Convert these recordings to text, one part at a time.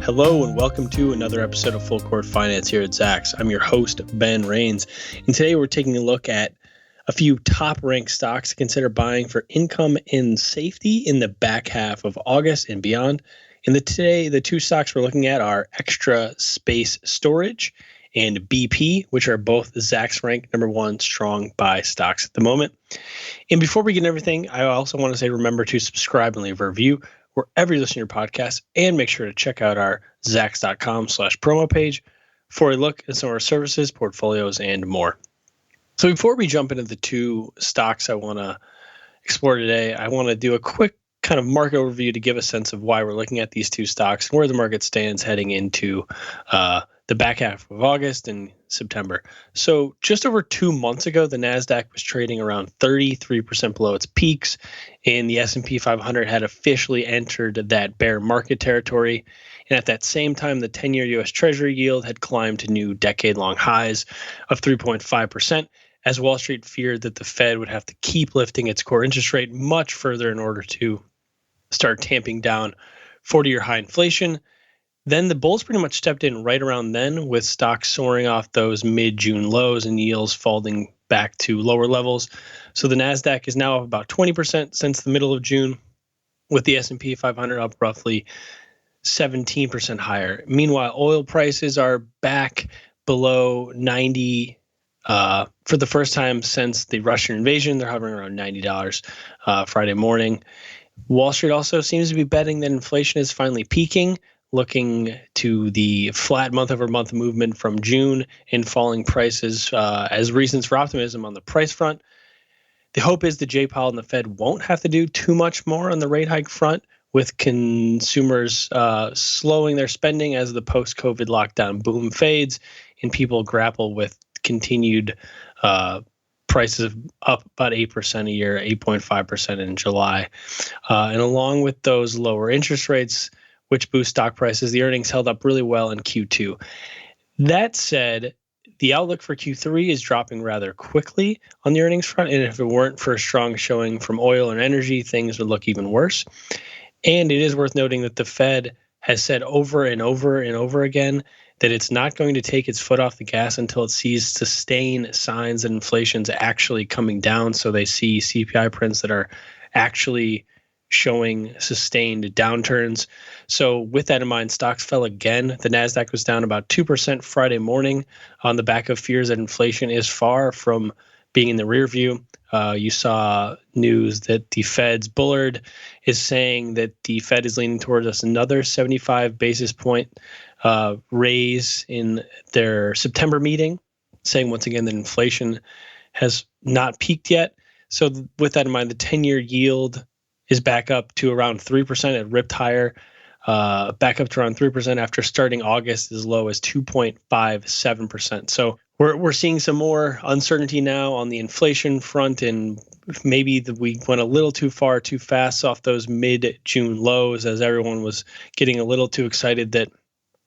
Hello and welcome to another episode of Full Court Finance here at Zacks. I'm your host, Ben Rains, and today we're taking a look at a few top-ranked stocks to consider buying for income and safety in the back half of August and beyond. And today, the two stocks we're looking at are Extra Space Storage and BP, which are both Zacks ranked number one strong buy stocks at the moment. And before we get into everything, I also want to say remember to subscribe and leave a review wherever you listen to your podcast, and make sure to check out our Zacks.com/promo page for a look at some of our services, portfolios, and more. So before we jump into the two stocks I want to explore today, I want to do a quick kind of market overview to give a sense of why we're looking at these two stocks and where the market stands heading into the back half of August and September. So just over 2 months ago, the NASDAQ was trading around 33% below its peaks, and the S&P 500 had officially entered that bear market territory. And at that same time, the 10-year U.S. Treasury yield had climbed to new decade-long highs of 3.5%, as Wall Street feared that the Fed would have to keep lifting its core interest rate much further in order to start tamping down 40-year high inflation. Then the bulls pretty much stepped in right around then, with stocks soaring off those mid-June lows and yields falling back to lower levels. So the NASDAQ is now up about 20% since the middle of June, with the S&P 500 up roughly 17% higher. Meanwhile, oil prices are back below 90 for the first time since the Russian invasion. They're hovering around $90 Friday morning. Wall Street also seems to be betting that inflation is finally peaking, looking to the flat month-over-month movement from June and falling prices as reasons for optimism on the price front. The hope is that Jay Powell and the Fed won't have to do too much more on the rate hike front, with consumers slowing their spending as the post-COVID lockdown boom fades and people grapple with continued prices up about 8% a year, 8.5% in July. And along with those lower interest rates, which boost stock prices, the earnings held up really well in Q2. That said, the outlook for Q3 is dropping rather quickly on the earnings front, and if it weren't for a strong showing from oil and energy, things would look even worse. And it is worth noting that the Fed has said over and over and over again that it's not going to take its foot off the gas until it sees sustained signs that inflation's actually coming down. So they see CPI prints that are actually showing sustained downturns. So with that in mind, stocks fell again. The NASDAQ was down about 2% Friday morning on the back of fears that inflation is far from being in the rear view. You saw news that the Fed's Bullard is saying that the Fed is leaning towards us another 75 basis point raise in their September meeting, saying once again that inflation has not peaked yet. So with that in mind, the 10-year yield is back up to around 3%. It ripped higher, back up to around 3% after starting August as low as 2.57%. So we're seeing some more uncertainty now on the inflation front, and maybe we went a little too far, too fast off those mid-June lows, as everyone was getting a little too excited that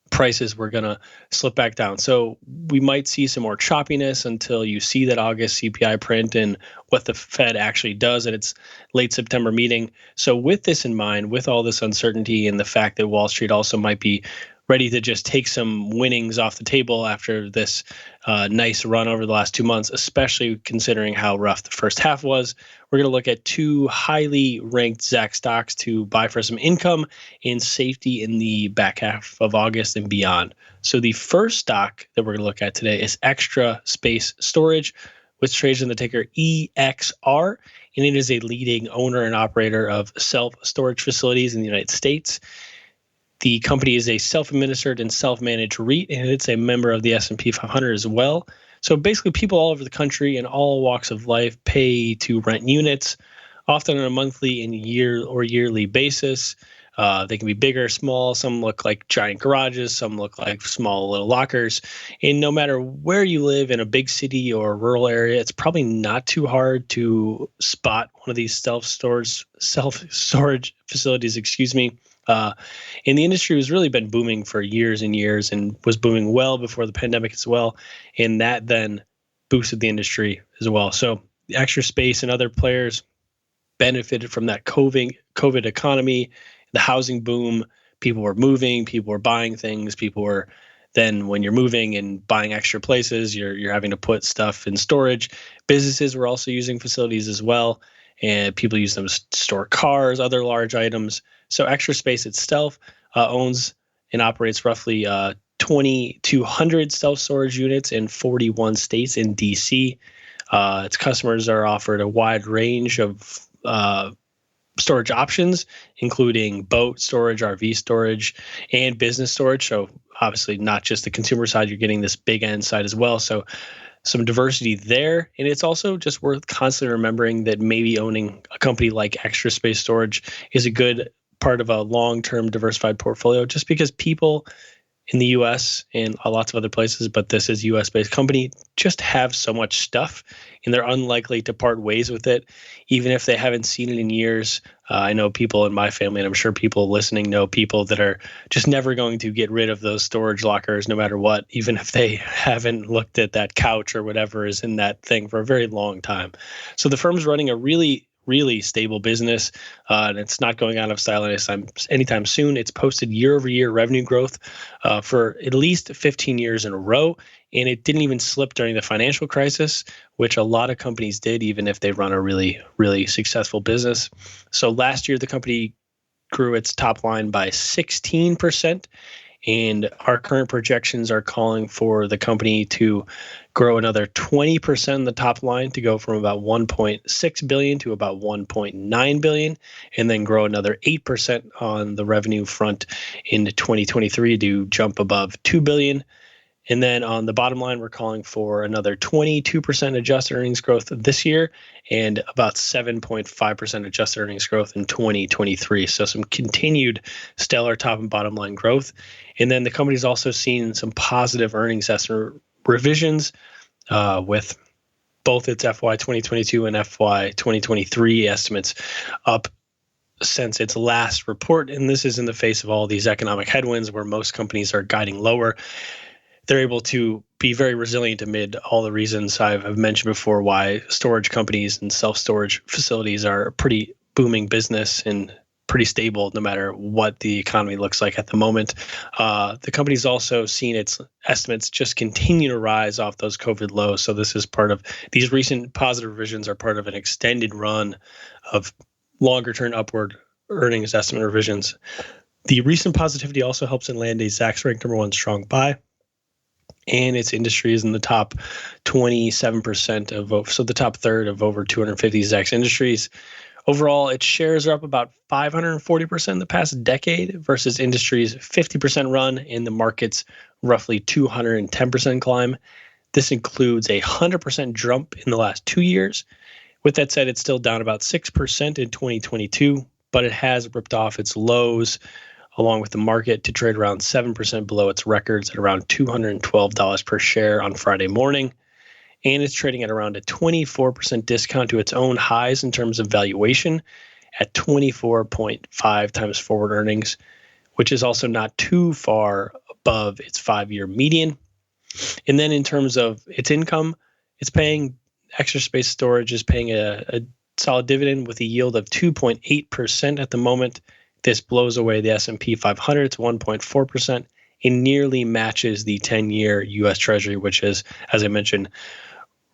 prices were going to slip back down. So we might see some more choppiness until you see that August CPI print and what the Fed actually does at its late September meeting. So with this in mind, with all this uncertainty and the fact that Wall Street also might be ready to just take some winnings off the table after this nice run over the last 2 months, especially considering how rough the first half was, we're going to look at two highly ranked Zacks stocks to buy for some income and safety in the back half of August and beyond. So the first stock that we're going to look at today is Extra Space Storage, which trades in the ticker EXR, and it is a leading owner and operator of self-storage facilities in the United States. The company is a self-administered and self-managed REIT, and it's a member of the S&P 500 as well. So basically, people all over the country in all walks of life pay to rent units, often on a monthly and yearly basis. They can be big or small. Some look like giant garages. Some look like small little lockers. And no matter where you live in a big city or a rural area, it's probably not too hard to spot one of these self-storage facilities, and the industry has really been booming for years and years and was booming well before the pandemic as well. And that then boosted the industry as well. So Extra Space and other players benefited from that COVID economy, the housing boom, people were moving, people were buying things, people were then when you're moving and buying extra places, you're having to put stuff in storage. Businesses were also using facilities as well, and people use them to store cars, other large items. So Extra Space itself owns and operates roughly 2,200 self-storage units in 41 states in DC. Its customers are offered a wide range of storage options, including boat storage, RV storage, and business storage. So obviously not just the consumer side, you're getting this big end side as well. So some diversity there. And it's also just worth constantly remembering that maybe owning a company like Extra Space Storage is a good part of a long-term diversified portfolio, just because people in the US and lots of other places, but this is a US-based company, just have so much stuff and they're unlikely to part ways with it, even if they haven't seen it in years. I know people in my family, and I'm sure people listening know people that are just never going to get rid of those storage lockers no matter what, even if they haven't looked at that couch or whatever is in that thing for a very long time. So the firm's running a really stable business, and it's not going out of style anytime soon. It's posted year-over-year revenue growth for at least 15 years in a row, and it didn't even slip during the financial crisis, which a lot of companies did, even if they run a really successful business. So last year, the company grew its top line by 16%. And our current projections are calling for the company to grow another 20% in the top line, to go from about 1.6 billion to about 1.9 billion, and then grow another 8% on the revenue front in 2023 to jump above 2 billion. And then on the bottom line, we're calling for another 22% adjusted earnings growth this year and about 7.5% adjusted earnings growth in 2023. So some continued stellar top and bottom line growth. And then the company's also seen some positive earnings estimate revisions with both its FY 2022 and FY 2023 estimates up since its last report. And this is in the face of all these economic headwinds where most companies are guiding lower. They're able to be very resilient amid all the reasons I've mentioned before why storage companies and self-storage facilities are a pretty booming business and pretty stable no matter what the economy looks like at the moment. The company's also seen its estimates just continue to rise off those COVID lows. So this is part of these recent positive revisions are part of an extended run of longer-term upward earnings estimate revisions. The recent positivity also helps in land a Zacks ranked number one strong buy, and its industry is in the top 27% of, so the top third of over 250 Zacks industries. Overall, its shares are up about 540% in the past decade versus industry's 50% run and the market's roughly 210% climb. This includes a 100% jump in the last 2 years. With that said, it's still down about 6% in 2022, but it has ripped off its lows along with the market to trade around 7% below its records at around $212 per share on Friday morning. And it's trading at around a 24% discount to its own highs in terms of valuation at 24.5 times forward earnings, which is also not too far above its 5-year median. And then in terms of its income, it's paying Extra Space Storage is paying a solid dividend with a yield of 2.8% at the moment. This blows away the S&P 500 to 1.4% and nearly matches the 10-year U.S. Treasury, which is, as I mentioned,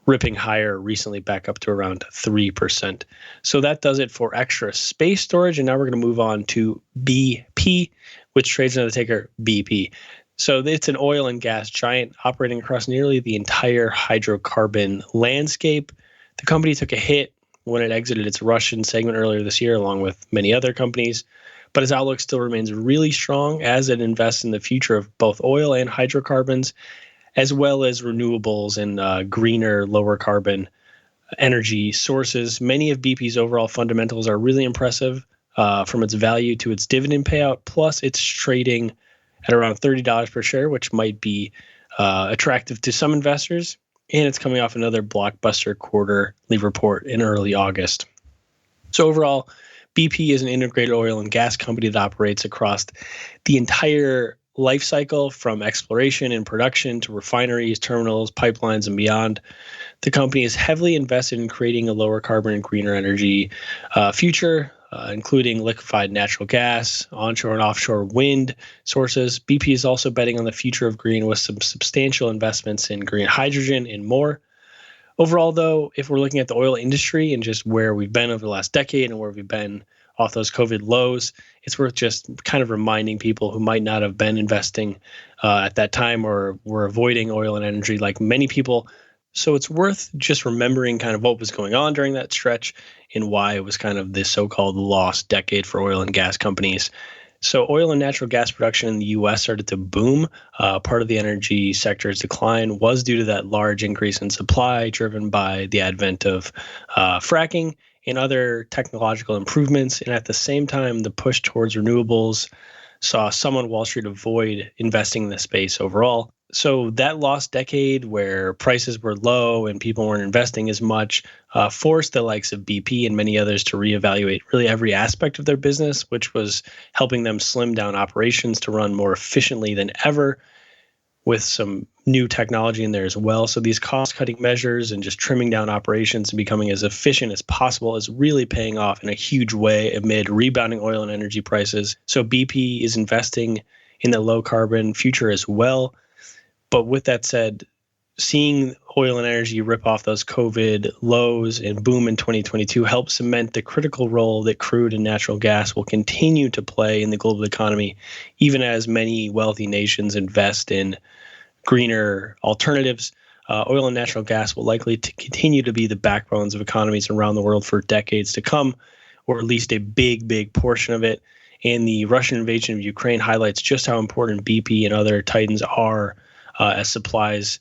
ripping higher recently back up to around 3%. So that does it for Extra Space Storage. And now we're going to move on to BP, which trades under the ticker BP. So it's an oil and gas giant operating across nearly the entire hydrocarbon landscape. The company took a hit when it exited its Russian segment earlier this year, along with many other companies. But its outlook still remains really strong as it invests in the future of both oil and hydrocarbons, as well as renewables and greener, lower carbon energy sources. Many of BP's overall fundamentals are really impressive, from its value to its dividend payout. Plus, it's trading at around $30 per share, which might be attractive to some investors. And it's coming off another blockbuster quarterly report in early August. So overall, BP is an integrated oil and gas company that operates across the entire life cycle, from exploration and production to refineries, terminals, pipelines, and beyond. The company is heavily invested in creating a lower carbon and greener energy future. including liquefied natural gas, onshore and offshore wind sources. BP is also betting on the future of green with some substantial investments in green hydrogen and more. Overall, though, if we're looking at the oil industry and just where we've been over the last decade and where we've been off those COVID lows, it's worth just kind of reminding people who might not have been investing at that time or were avoiding oil and energy like many people. So it's worth just remembering kind of what was going on during that stretch and why it was kind of this so-called lost decade for oil and gas companies. So oil and natural gas production in the U.S. started to boom. Part of the energy sector's decline was due to that large increase in supply driven by the advent of fracking and other technological improvements. And at the same time, the push towards renewables saw some on Wall Street avoid investing in the space overall. So that lost decade where prices were low and people weren't investing as much forced the likes of BP and many others to reevaluate really every aspect of their business, which was helping them slim down operations to run more efficiently than ever with some new technology in there as well. So these cost-cutting measures and just trimming down operations and becoming as efficient as possible is really paying off in a huge way amid rebounding oil and energy prices. So BP is investing in the low-carbon future as well. But with that said, seeing oil and energy rip off those COVID lows and boom in 2022 helps cement the critical role that crude and natural gas will continue to play in the global economy, even as many wealthy nations invest in greener alternatives. Oil and natural gas will likely to continue to be the backbones of economies around the world for decades to come, or at least a big portion of it. And the Russian invasion of Ukraine highlights just how important BP and other titans are as supplies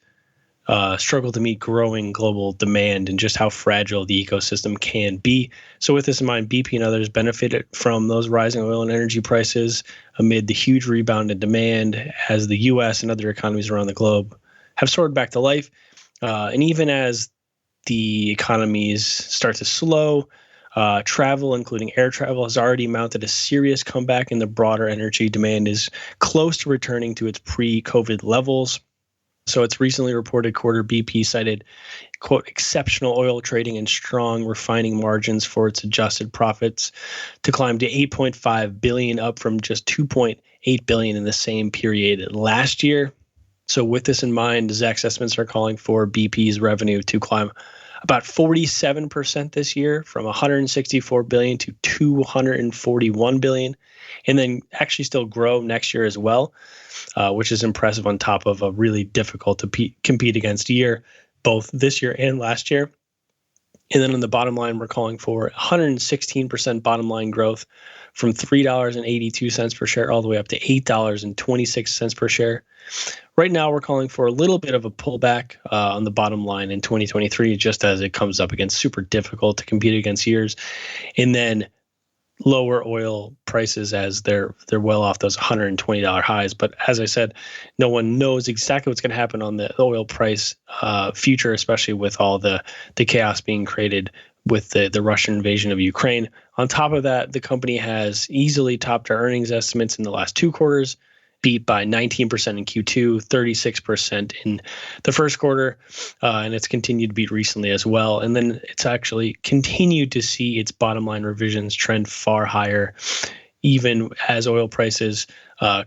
struggle to meet growing global demand and just how fragile the ecosystem can be. So with this in mind, BP and others benefited from those rising oil and energy prices amid the huge rebound in demand as the U.S. and other economies around the globe have soared back to life. And even as the economies start to slow, travel, including air travel, has already mounted a serious comeback, and the broader energy demand is close to returning to its pre-COVID levels. So its recently reported quarter, BP cited, quote, exceptional oil trading and strong refining margins for its adjusted profits to climb to $8.5 billion, up from just $2.8 billion in the same period last year. So with this in mind, Zacks estimates are calling for BP's revenue to climb about 47% this year, from $164 billion to $241 billion, and then actually still grow next year as well, which is impressive on top of a really difficult to compete against year, both this year and last year. And then on the bottom line, we're calling for 116% bottom line growth from $3.82 per share all the way up to $8.26 per share. Right now, we're calling for a little bit of a pullback on the bottom line in 2023, just as it comes up against super difficult to compete against years. And then lower oil prices as they're well off those $120 highs. But as I said, no one knows exactly what's going to happen on the oil price future, especially with all the chaos being created with the Russian invasion of Ukraine. On top of that, the company has easily topped our earnings estimates in the last two quarters, beat by 19% in Q2, 36% in the first quarter, and it's continued to beat recently as well. And then it's actually continued to see its bottom line revisions trend far higher, even as oil prices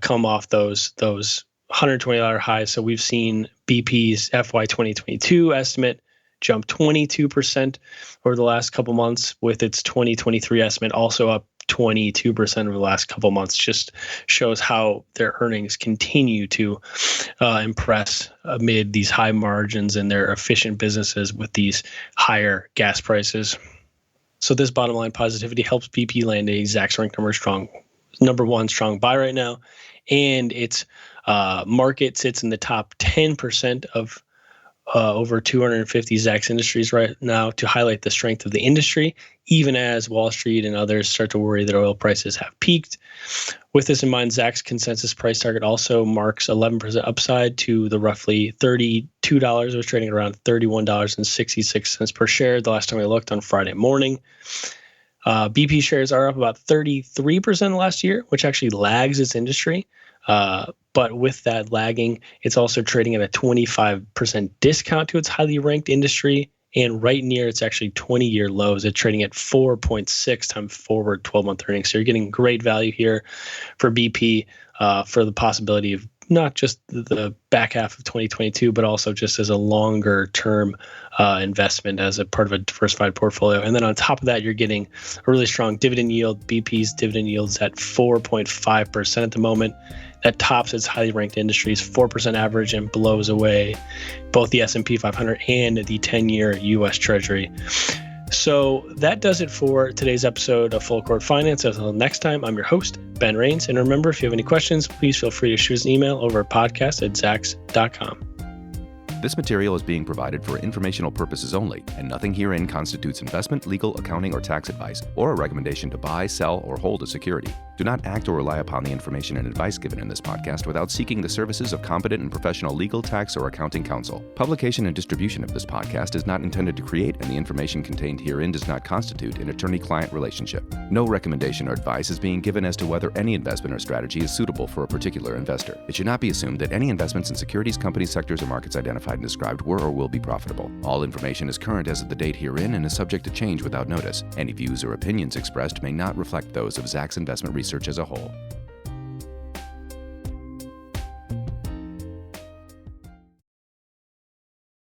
come off those $120 highs. So we've seen BP's FY 2022 estimate jump 22% over the last couple months, with its 2023 estimate also up 22% over the last couple months. Just shows how their earnings continue to impress amid these high margins and their efficient businesses with these higher gas prices. So this bottom line positivity helps BP land a Zacks rank number one strong buy right now, and its market sits in the top 10% of over 250 Zacks industries right now, to highlight the strength of the industry, even as Wall Street and others start to worry that oil prices have peaked. With this in mind, Zacks consensus price target also marks 11% upside to the roughly $32. It was trading around $31.66 per share the last time I looked on Friday morning. BP shares are up about 33% last year, which actually lags its industry. But with that lagging, it's also trading at a 25% discount to its highly ranked industry and right near its actually 20-year lows. It's trading at 4.6 times forward 12-month earnings. So you're getting great value here for BP for the possibility of not just the back half of 2022, but also just as a longer term investment as a part of a diversified portfolio. And then on top of that, you're getting a really strong dividend yield. BP's dividend yield's at 4.5% at the moment. That tops its highly ranked industries 4% average and blows away both the S&P 500 and the 10-year U.S. Treasury. So that does it for today's episode of Full Court Finance. Until next time, I'm your host, Ben Rains. And remember, if you have any questions, please feel free to shoot us an email over at podcast@zacks.com. This material is being provided for informational purposes only, and nothing herein constitutes investment, legal, accounting, or tax advice, or a recommendation to buy, sell, or hold a security. Do not act or rely upon the information and advice given in this podcast without seeking the services of competent and professional legal, tax, or accounting counsel. Publication and distribution of this podcast is not intended to create, and the information contained herein does not constitute an attorney-client relationship. No recommendation or advice is being given as to whether any investment or strategy is suitable for a particular investor. It should not be assumed that any investments in securities, companies, sectors, or markets identified and described were or will be profitable. All information is current as of the date herein and is subject to change without notice. Any views or opinions expressed may not reflect those of Zacks Investment Research as a whole.